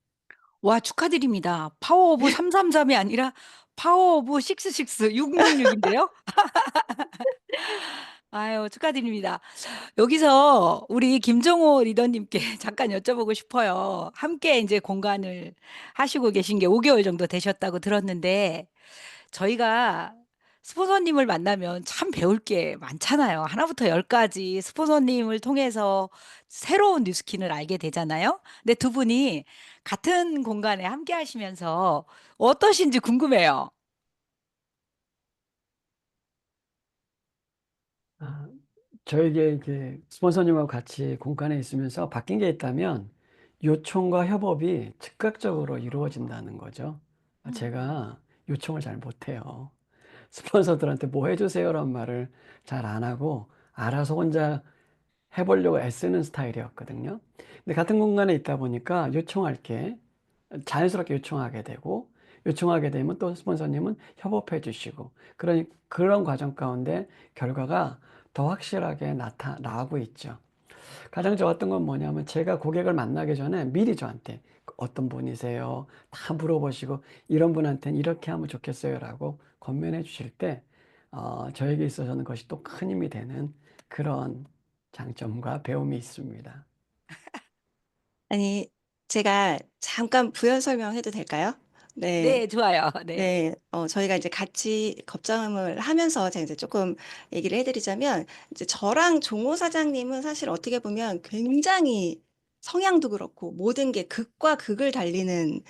와, 축하드립니다. 파워 오브 333이 아니라 파워 오브 66, 666인데요? 아유, 축하드립니다. 여기서 우리 김정호 리더님께 잠깐 여쭤보고 싶어요. 함께 이제 공간을 하시고 계신 게 5개월 정도 되셨다고 들었는데, 저희가 스폰서님을 만나면 참 배울 게 많잖아요. 하나부터 열까지 스폰서님을 통해서 새로운 뉴스킨을 알게 되잖아요. 근데 두 분이 같은 공간에 함께 하시면서 어떠신지 궁금해요. 아, 저에게 이제 스폰서님하고 같이 공간에 있으면서 바뀐 게 있다면 요청과 협업이 즉각적으로 이루어진다는 거죠. 제가 요청을 잘 못해요. 스폰서들한테 뭐 해주세요란 말을 잘 안 하고 알아서 혼자 해보려고 애쓰는 스타일이었거든요. 근데 같은 공간에 있다 보니까 요청할 게 자연스럽게 요청하게 되고 요청하게 되면 또 스폰서님은 협업해 주시고 그런 과정 가운데 결과가 더 확실하게 나오고 있죠. 가장 좋았던 건 뭐냐면 제가 고객을 만나기 전에 미리 저한테 어떤 분이세요? 다 물어보시고 이런 분한테는 이렇게 하면 좋겠어요라고 권면해 주실 때 저에게 있어서는 그것이 또 큰 힘이 되는 그런 장점과 배움이 있습니다. 아니, 제가 잠깐 부연 설명해도 될까요? 네. 네, 좋아요. 네. 네, 저희가 이제 같이 겁장을 하면서 제가 이제 조금 얘기를 해드리자면, 이제 저랑 종호 사장님은 사실 어떻게 보면 굉장히 성향도 그렇고 모든 게 극과 극을 달리는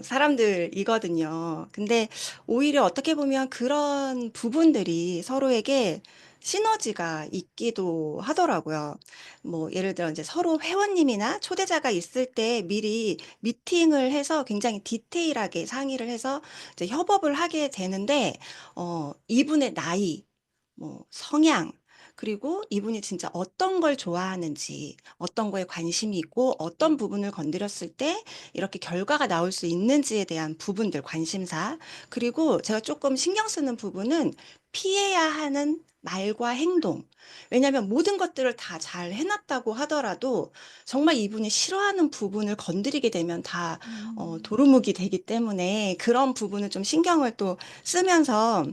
사람들이거든요. 근데 오히려 어떻게 보면 그런 부분들이 서로에게 시너지가 있기도 하더라고요. 뭐 예를 들어 이제 서로 회원님이나 초대자가 있을 때 미리 미팅을 해서 굉장히 디테일하게 상의를 해서 이제 협업을 하게 되는데, 이분의 나이, 뭐 성향, 그리고 이분이 진짜 어떤 걸 좋아하는지, 어떤 거에 관심이 있고, 어떤 부분을 건드렸을 때 이렇게 결과가 나올 수 있는지에 대한 부분들, 관심사. 그리고 제가 조금 신경 쓰는 부분은 피해야 하는 말과 행동. 왜냐하면 모든 것들을 다 잘 해놨다고 하더라도 정말 이분이 싫어하는 부분을 건드리게 되면 다 도루묵이 되기 때문에 그런 부분을 좀 신경을 또 쓰면서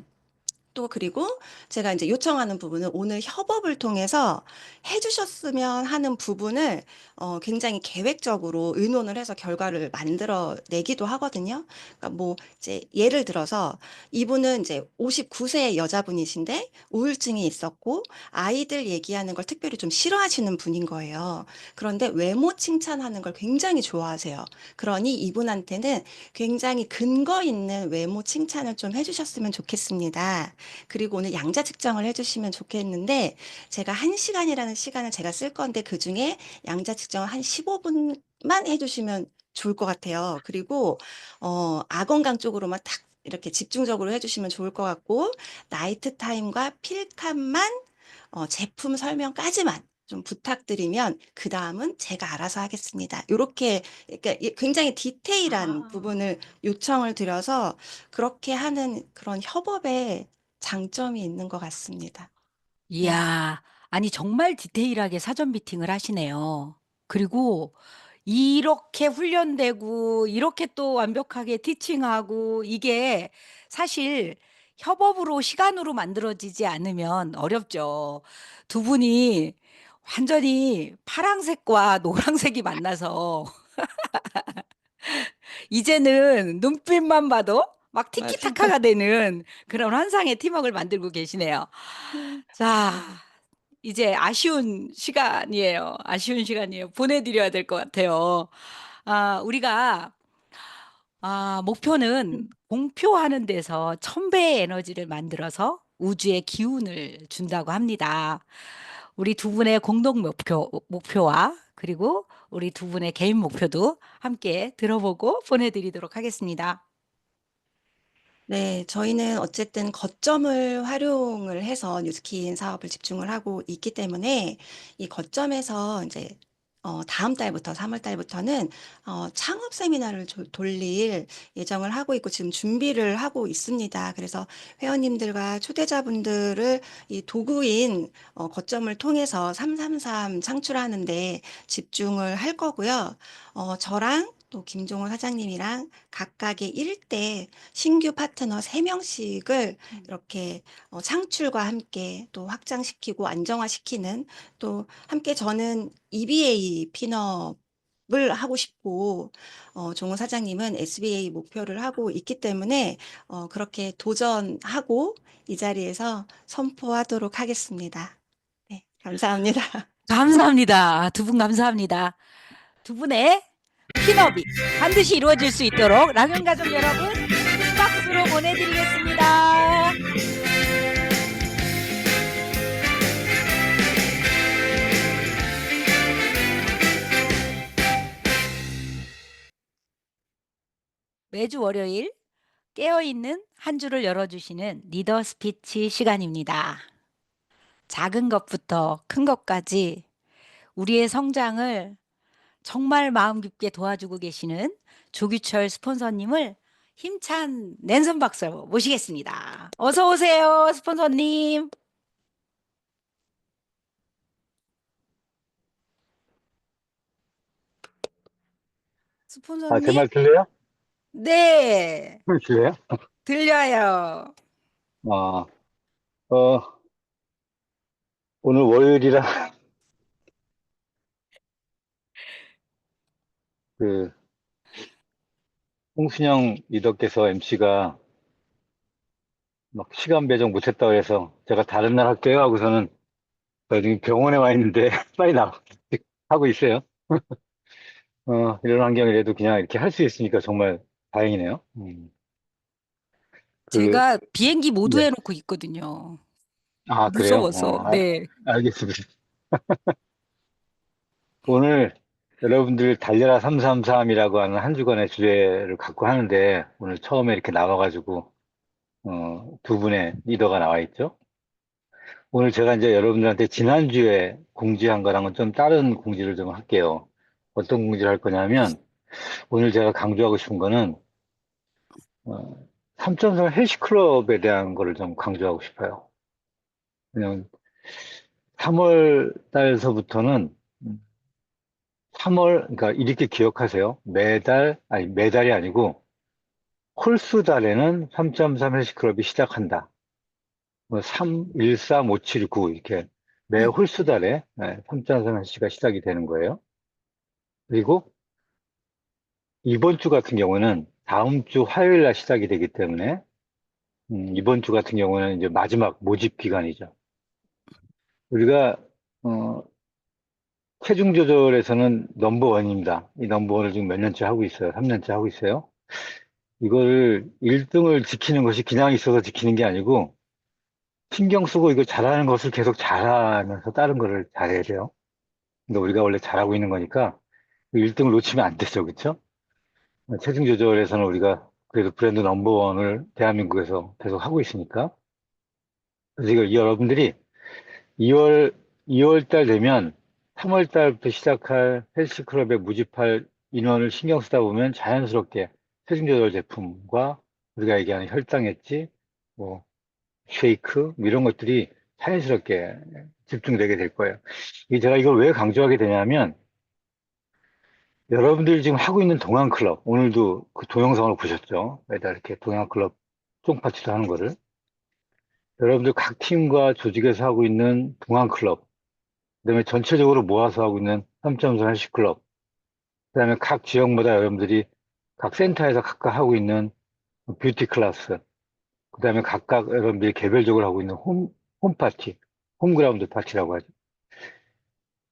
또 그리고 제가 이제 요청하는 부분은 오늘 협업을 통해서 해주셨으면 하는 부분을 굉장히 계획적으로 의논을 해서 결과를 만들어 내기도 하거든요. 그러니까 뭐 이제 예를 들어서 이분은 이제 59세 여자분이신데 우울증이 있었고 아이들 얘기하는 걸 특별히 좀 싫어하시는 분인 거예요. 그런데 외모 칭찬하는 걸 굉장히 좋아하세요. 그러니 이분한테는 굉장히 근거 있는 외모 칭찬을 좀 해주셨으면 좋겠습니다. 그리고 오늘 양자 측정을 해주시면 좋겠는데 제가 1시간이라는 시간을 제가 쓸 건데 그중에 양자 측정을 한 15분만 해주시면 좋을 것 같아요. 그리고 아 건강 쪽으로만 딱 이렇게 집중적으로 해주시면 좋을 것 같고 나이트 타임과 필kam만 제품 설명까지만 좀 부탁드리면 그다음은 제가 알아서 하겠습니다. 요렇게 그러니까 굉장히 디테일한 부분을 요청을 드려서 그렇게 하는 그런 협업의 장점이 있는 것 같습니다. 네. 이야, 아니 정말 디테일하게 사전 미팅을 하시네요. 그리고 이렇게 훈련되고 이렇게 또 완벽하게 티칭하고 이게 사실 협업으로 시간으로 만들어지지 않으면 어렵죠. 두 분이 완전히 파랑색과 노란색이 만나서 이제는 눈빛만 봐도 막 맞아요. 티키타카가 되는 그런 환상의 팀워크를 만들고 계시네요. 자, 이제 아쉬운 시간이에요. 아쉬운 시간이에요. 보내드려야 될 것 같아요. 우리가 목표는 공표하는 데서 1000배의 에너지를 만들어서 우주에 기운을 준다고 합니다. 우리 두 분의 공동 목표와 그리고 우리 두 분의 개인 목표도 함께 들어보고 보내드리도록 하겠습니다. 네, 저희는 어쨌든 거점을 활용을 해서 뉴스킨 사업을 집중을 하고 있기 때문에 이 거점에서 이제 다음 달부터 3월 달부터는 창업 세미나를 돌릴 예정을 하고 있고 지금 준비를 하고 있습니다. 그래서 회원님들과 초대자분들을 이 도구인 거점을 통해서 333 창출하는데 집중을 할 거고요. 저랑 또 김종호 사장님이랑 각각의 1대 신규 파트너 3명씩을 이렇게 창출과 함께 또 확장시키고 안정화시키는 또 함께 저는 EBA 핀업을 하고 싶고 종호 사장님은 SBA 목표를 하고 있기 때문에 그렇게 도전하고 이 자리에서 선포하도록 하겠습니다. 네, 감사합니다. 감사합니다. 두 분 감사합니다. 두 분의 핀업이 반드시 이루어질 수 있도록 랑은 가족 여러분 큰 박수로 보내드리겠습니다. 매주 월요일 깨어있는 한 주를 열어주시는 리더 스피치 시간입니다. 작은 것부터 큰 것까지 우리의 성장을 정말 마음 깊게 도와주고 계시는 조규철 스폰서님을 힘찬 랜선 박수로 모시겠습니다. 어서 오세요, 스폰서님. 제 스폰서님? 말 들려요? 네, 들려요? 들려요. 어, 어, 오늘 월요일이라 그 홍순영 리더께서 MC가 막 시간 배정 못했다고 해서 제가 다른 날 할게요 하고서는 지금 병원에 와 있는데 빨리 나와 하고 있어요. 이런 환경이라도 그냥 이렇게 할 수 있으니까 정말 다행이네요. 그, 제가 비행기 모드 네. 해놓고 있거든요. 아, 그래요? 무서워서. 네. 알겠습니다. 오늘 여러분들 달려라 333이라고 하는 한 주간의 주제를 갖고 하는데 오늘 처음에 이렇게 나와가지고 두 분의 리더가 나와 있죠. 오늘 제가 이제 여러분들한테 지난주에 공지한 거랑은 좀 다른 공지를 좀 할게요. 어떤 공지를 할 거냐면 오늘 제가 강조하고 싶은 거는 3.3 헬스클럽에 대한 거를 좀 강조하고 싶어요. 그냥 3월 달서부터는 3월, 그러니까 이렇게 기억하세요. 매달이 아니고 홀수 달에는 3.3 헬스클럽이 시작한다. 3, 1, 3, 5, 7, 9 이렇게 매 홀수 달에 3.3 헬스가 시작이 되는 거예요. 그리고 이번 주 같은 경우는 다음 주 화요일 날 시작이 되기 때문에 이번 주 같은 경우는 이제 마지막 모집 기간이죠. 우리가 체중 조절에서는 넘버원입니다. 이 넘버원을 지금 몇 년째 하고 있어요. 3년째 하고 있어요. 이거를 1등을 지키는 것이 그냥 있어서 지키는 게 아니고 신경 쓰고 이거 잘하는 것을 계속 잘하면서 다른 거를 잘해야 돼요. 근데 우리가 원래 잘하고 있는 거니까 1등을 놓치면 안 되죠. 그렇죠? 체중 조절에서는 우리가 그래도 브랜드 넘버원을 대한민국에서 계속 하고 있으니까. 그래서 이거 여러분들이 2월 달 되면 3월 달부터 시작할 헬스클럽에 모집할 인원을 신경 쓰다 보면 자연스럽게 체중 조절 제품과 우리가 얘기하는 혈당 엣지, 뭐 쉐이크 뭐 이런 것들이 자연스럽게 집중되게 될 거예요. 제가 이걸 왜 강조하게 되냐면 여러분들이 지금 하고 있는 동안클럽, 오늘도 그 동영상을 보셨죠? 매달 이렇게 동안클럽 쫑파티도 하는 거를. 여러분들 각 팀과 조직에서 하고 있는 동안클럽, 그다음에 전체적으로 모아서 하고 있는 3.3 헬스클럽, 그다음에 각 지역마다 여러분들이 각 센터에서 각각 하고 있는 뷰티 클래스, 그다음에 각각 여러분들이 개별적으로 하고 있는 홈파티, 홈그라운드 파티라고 하죠.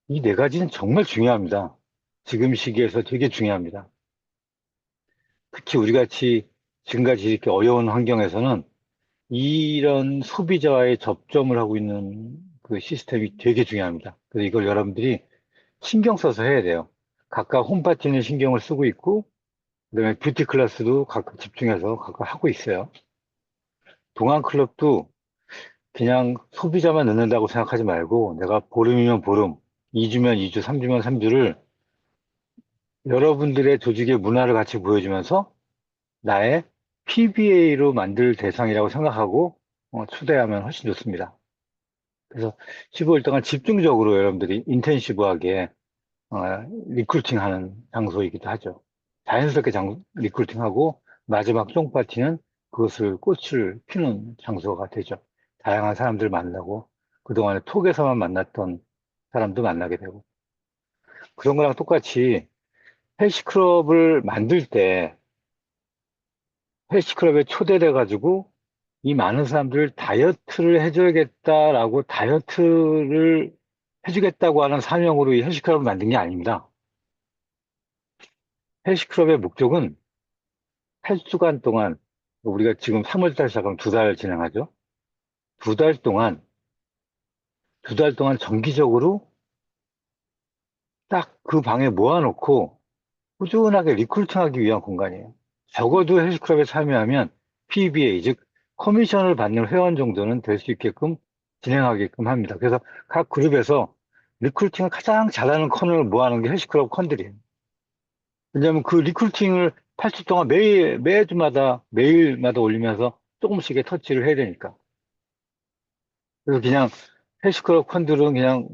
이 네 가지는 정말 중요합니다. 지금 시기에서 되게 중요합니다. 특히 우리 같이 지금까지 이렇게 어려운 환경에서는 이런 소비자와의 접점을 하고 있는 그 시스템이 되게 중요합니다. 그래서 이걸 여러분들이 신경 써서 해야 돼요. 각각 홈파티는 신경을 쓰고 있고, 그다음에 뷰티 클래스도 각각 집중해서 각각 하고 있어요. 동안 클럽도 그냥 소비자만 넣는다고 생각하지 말고, 내가 보름이면 보름, 2주면 2주, 3주면 3주를 여러분들의 조직의 문화를 같이 보여주면서 나의 PBA로 만들 대상이라고 생각하고 초대하면 훨씬 좋습니다. 그래서 15일 동안 집중적으로 여러분들이 인텐시브하게 리크루팅하는 장소이기도 하죠. 자연스럽게 리크루팅하고 마지막 쫑파티는 그것을 꽃을 피우는 장소가 되죠. 다양한 사람들 만나고 그동안에 톡에서만 만났던 사람도 만나게 되고 그런 거랑 똑같이 헬스클럽을 만들 때 헬스클럽에 초대돼 가지고 이 많은 사람들 다이어트를 해줘야겠다라고 다이어트를 해주겠다고 하는 사명으로 이 헬스클럽을 만든 게 아닙니다. 헬스클럽의 목적은 8주간 동안 우리가 지금 3월달 시작하면 2달 진행하죠. 2달 동안 정기적으로 딱 그 방에 모아놓고 꾸준하게 리크루팅하기 위한 공간이에요. 적어도 헬스클럽에 참여하면 PBA, 즉 커미션을 받는 회원 정도는 될 수 있게끔 진행하게끔 합니다. 그래서 각 그룹에서 리크루팅을 가장 잘하는 컨을 모아놓은 게 헬스클럽 컨들이에요. 왜냐하면 그 리크루팅을 8주 동안 매일마다 올리면서 조금씩의 터치를 해야 되니까. 그래서 그냥 헬스클럽 컨들은 그냥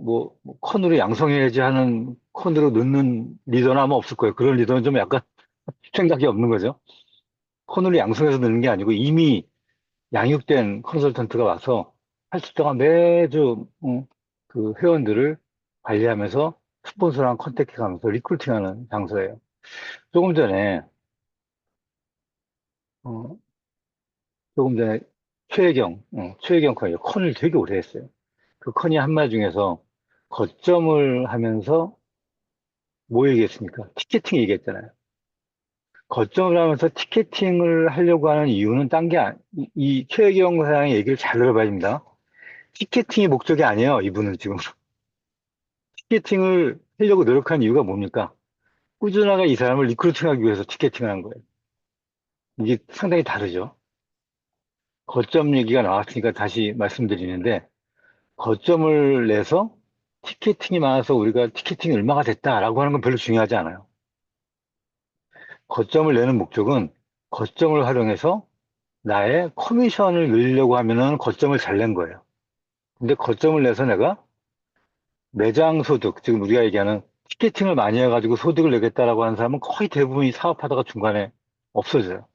컨으로 양성해야지 하는 컨으로 넣는 리더는 아마 없을 거예요. 그런 리더는 좀 약간 생각이 없는 거죠. 컨으로 양성해서 넣는 게 아니고 이미 양육된 컨설턴트가 와서 8주 동안 매주 그 회원들을 관리하면서 스폰서랑 컨택해가면서 리크루팅하는 장소예요. 조금 전에 어, 최혜경 컨을 되게 오래 했어요. 그 컨이 한말 중에서 거점을 하면서 뭐 얘기했습니까? 티켓팅 얘기했잖아요. 거점을 하면서 티켓팅을 하려고 하는 이유는 이 최혜경 사장의 얘기를 잘 들어봐야 됩니다. 티켓팅이 목적이 아니에요, 이분은 지금. 티켓팅을 하려고 노력한 이유가 뭡니까? 꾸준하게 이 사람을 리크루팅하기 위해서 티켓팅을 한 거예요. 이게 상당히 다르죠. 거점 얘기가 나왔으니까 다시 말씀드리는데, 거점을 내서 티켓팅이 많아서 우리가 티켓팅이 얼마가 됐다라고 하는 건 별로 중요하지 않아요. 거점을 내는 목적은 거점을 활용해서 나의 커미션을 늘리려고 하면은 거점을 잘 낸 거예요. 근데 거점을 내서 내가 매장 소득, 지금 우리가 얘기하는 티켓팅을 많이 해가지고 소득을 내겠다라고 하는 사람은 거의 대부분이 사업하다가 중간에 없어져요.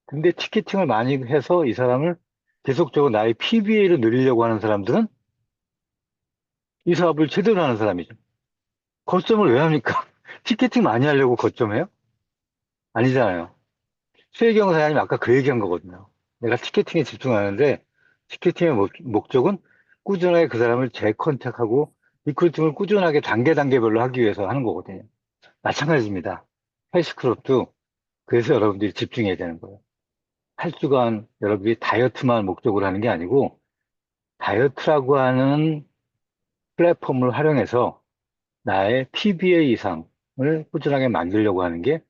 근데 티켓팅을 많이 해서 이 사람을 계속적으로 나의 PBA를 늘리려고 하는 사람들은 이 사업을 제대로 하는 사람이죠. 거점을 왜 합니까? 티켓팅 많이 하려고 거점해요? 아니잖아요. 최혜경 사장님 아까 그 얘기한 거거든요. 내가 티켓팅에 집중하는데 티켓팅의 목적은 꾸준하게 그 사람을 재컨택하고 리크루팅을 꾸준하게 단계별로 하기 위해서 하는 거거든요. 마찬가지입니다. 헬스클럽도 그래서 여러분들이 집중해야 되는 거예요. 8주간 여러분들이 다이어트만 목적으로 하는 게 아니고 다이어트라고 하는 플랫폼을 활용해서 나의 PBA 이상을 꾸준하게 만들려고 하는 게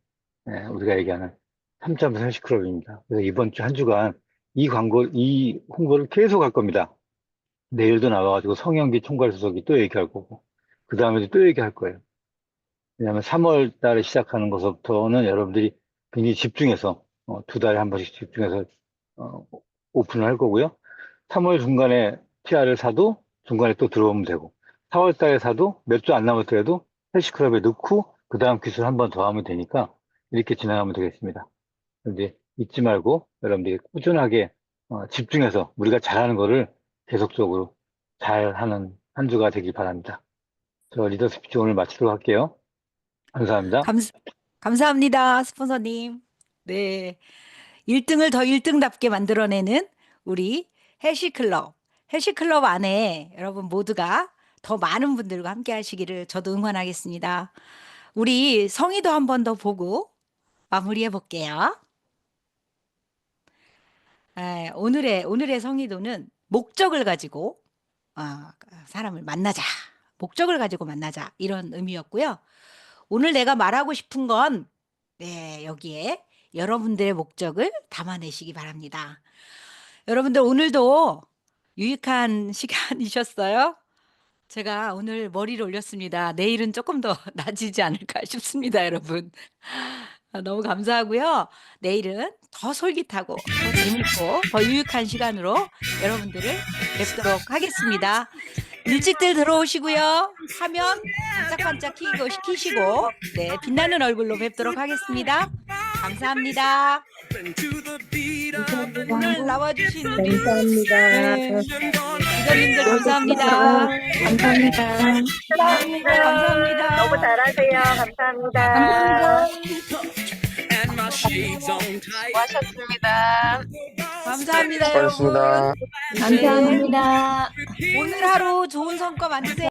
우리가 얘기하는 3.3 헬스클럽입니다. 그래서 이번 주 한 주간 이 홍보를 계속 할 겁니다. 내일도 나와가지고 성형기 총괄수석이 또 얘기할 거고, 그 다음에도 또 얘기할 거예요. 왜냐하면 3월 달에 시작하는 것부터는 여러분들이 굉장히 집중해서, 2달에 한 번씩 집중해서, 어, 오픈을 할 거고요. 3월 중간에 TR을 사도 중간에 또 들어오면 되고, 4월 달에 사도 몇 주 안 남았더라도 헬스클럽에 넣고, 그 다음 기술 한 번 더 하면 되니까, 이렇게 진행하면 되겠습니다. 근데 잊지 말고, 여러분들이 꾸준하게, 집중해서 우리가 잘하는 거를 계속적으로 잘하는 한 주가 되길 바랍니다. 저 리더 스피치 오늘 마치도록 할게요. 감사합니다. 감사합니다, 스폰서님. 네. 1등을 더 1등답게 만들어내는 우리 헬시클럽. 헬시클럽 안에 여러분 모두가 더 많은 분들과 함께 하시기를 저도 응원하겠습니다. 우리 성의도 한 번 더 보고 마무리해 볼게요. 오늘의 성의도는 목적을 가지고 사람을 만나자. 목적을 가지고 만나자. 이런 의미였고요. 오늘 내가 말하고 싶은 건 여기에 여러분들의 목적을 담아내시기 바랍니다. 여러분들 오늘도 유익한 시간이셨어요? 제가 오늘 머리를 올렸습니다. 내일은 조금 더 나아지지 않을까 싶습니다, 여러분. 너무 감사하고요. 내일은 더 솔깃하고 더 재밌고 더 유익한 시간으로 여러분들을 뵙도록 하겠습니다. 일찍들 들어오시고요. 화면 반짝반짝 키시고 빛나는 얼굴로 뵙도록 하겠습니다. 감사합니다. 오늘 나와주신 우리 기자님들 감사합니다. 감사합니다. 너무 잘하세요. 감사합니다. 수고하셨습니다. 감사합니다, 여러분. 감사합니다. 오늘 하루 좋은 성과 만드세요.